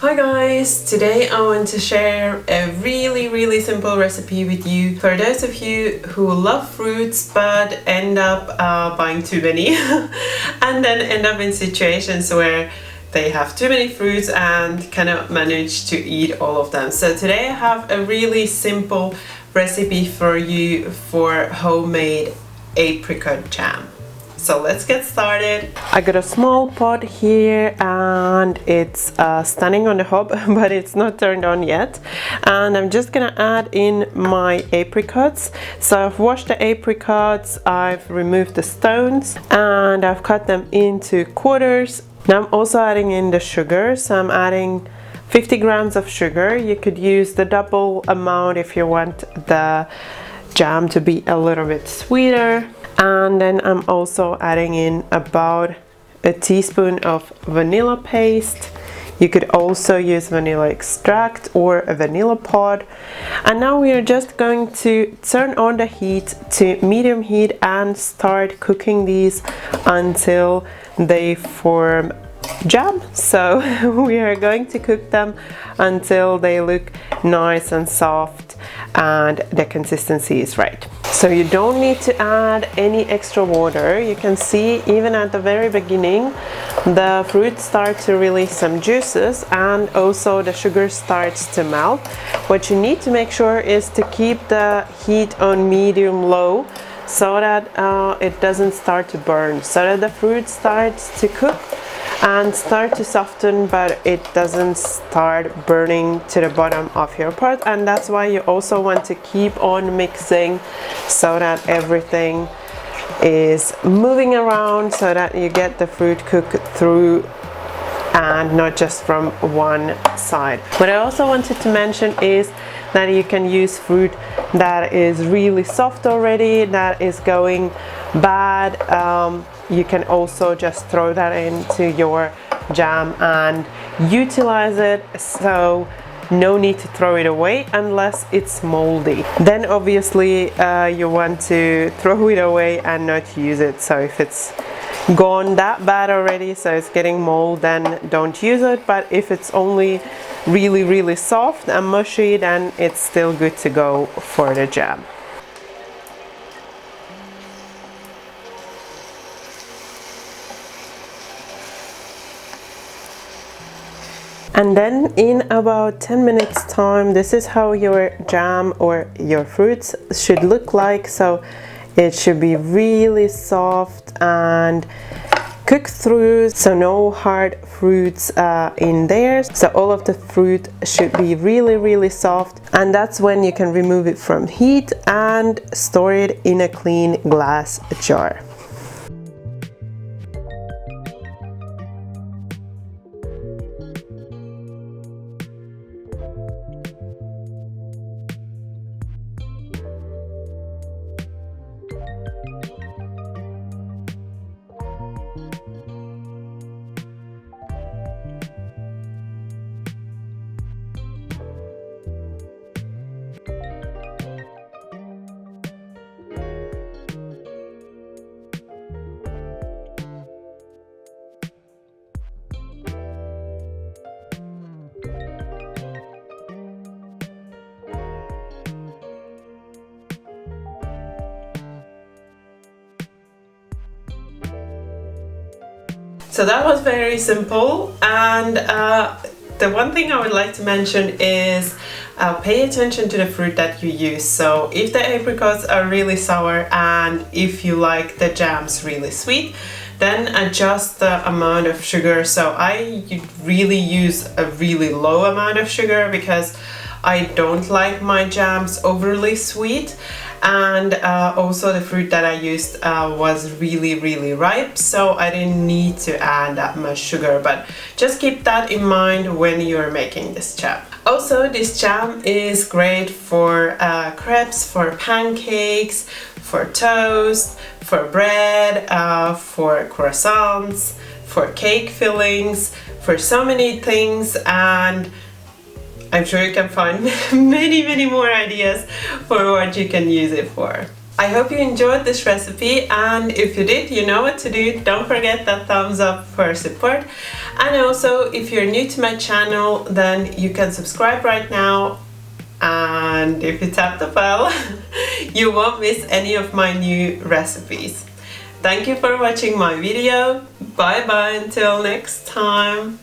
Hi guys! Today I want to share a really simple recipe with you for those of you who love fruits but end up buying too many and then end up in situations where they have too many fruits and cannot manage to eat all of them. So today I have a really simple recipe for you for homemade apricot jam. So let's get started. I got a small pot here and it's standing on the hob but it's not turned on yet, and I'm just gonna add in my apricots. So I've washed the apricots, I've removed the stones and I've cut them into quarters. Now I'm also adding in the sugar, so I'm adding 50 grams of sugar. You could use the double amount if you want the jam to be a little bit sweeter. And then I'm also adding in about a teaspoon of vanilla paste. You could also use vanilla extract or a vanilla pod. And now we are just going to turn on the heat to medium heat and start cooking these until they form jam. So we are going to cook them until they look nice and soft and the consistency is right. So you don't need to add any extra water. You can see even at the very beginning the fruit starts to release some juices and also the sugar starts to melt. What you need to make sure is to keep the heat on medium low so that it doesn't start to burn, so that the fruit starts to cook and start to soften, but it doesn't start burning to the bottom of your pot. And that's why you also want to keep on mixing so that everything is moving around, so that you get the fruit cooked through and not just from one side. What I also wanted to mention is that you can use fruit that is really soft already, that is going bad. You can also just throw that into your jam and utilize it, so no need to throw it away unless it's moldy. Then obviously you want to throw it away and not use it. So if it's gone that bad already, so it's getting mold, then don't use it. But if it's only really soft and mushy, then it's still good to go for the jam. And then in about 10 minutes time, this is how your jam or your fruits should look like. So it should be really soft and cooked through, so no hard fruits in there. So all of the fruit should be really soft, and that's when you can remove it from heat and store it in a clean glass jar. So that was very simple, and the one thing I would like to mention is pay attention to the fruit that you use. So if the apricots are really sour and if you like the jams really sweet, then adjust the amount of sugar. So I really use a really low amount of sugar because I don't like my jams overly sweet. And also the fruit that I used was really ripe, so I didn't need to add that much sugar, but just keep that in mind when you're making this jam. Also, this jam is great for crepes, for pancakes, for toast, for bread, for croissants, for cake fillings, for so many things, and I'm sure you can find many more ideas for what you can use it for. I hope you enjoyed this recipe, and if you did, you know what to do. Don't forget that thumbs up for support. And also, if you're new to my channel, then you can subscribe right now, and if you tap the bell, you won't miss any of my new recipes. Thank you for watching my video. Bye bye until next time.